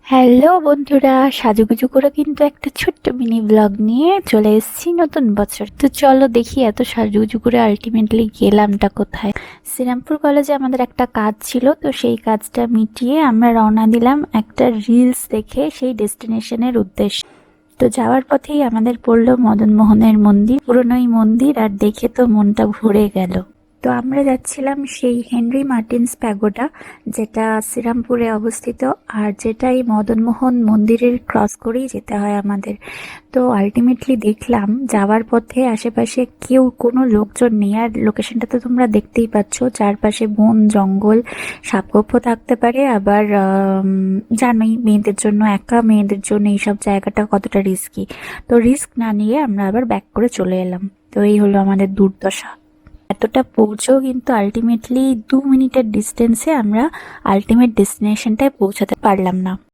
Hello বন্ধুরা, সাজুগুজু করে কিন্তু একটা ছোট্ট মিনি ব্লগ নিয়ে চলে এসেছি নতুন বছর। তো চলো দেখি এত সাজুগুজু করে আলটিমেটলি গেলামটা কোথায়। শ্রীরামপুর কলেজে আমাদের একটা কাজ ছিল, তো সেই কাজটা মিটিয়ে আমরা রওনা দিলাম একটা রিলস দেখে সেই ডেস্টিনেশনের উদ্দেশ্যে। তো যাওয়ার পথেই আমাদের পড়লো মদন মোহনের মন্দির, পুরনোই মন্দির, আর দেখে তো মনটা ভরে গেল। তো আমরা যাচ্ছিলাম সেই হেনরি মার্টিন্স প্যাগোডা, যেটা শ্রীরামপুরে অবস্থিত, আর যেটা এই মদনমোহন মন্দিরের ক্রস করেই যেতে হয় আমাদের। তো আলটিমেটলি দেখলাম যাওয়ার পথে আশেপাশে কেউ কোনো লোকজন নেই, আর লোকেশনটা তো তোমরা দেখতেই পাচ্ছ, চারপাশে বন জঙ্গল, সাপখোপও থাকতে পারে, আবার জানোই মেয়েদের জন্য, একা মেয়েদের জন্য এইসব জায়গাটা কতটা রিস্কি। তো রিস্ক না নিয়ে আমরা আবার ব্যাক করে চলে এলাম। তো এই হলো আমাদের দুর্দশা। এতটা পৌঁছেও কিন্তু আলটিমেটলি 2 মিনিটের ডিস্টেন্সে আমরা আলটিমেট ডেস্টিনেশনটায় পৌঁছাতে পারলাম না।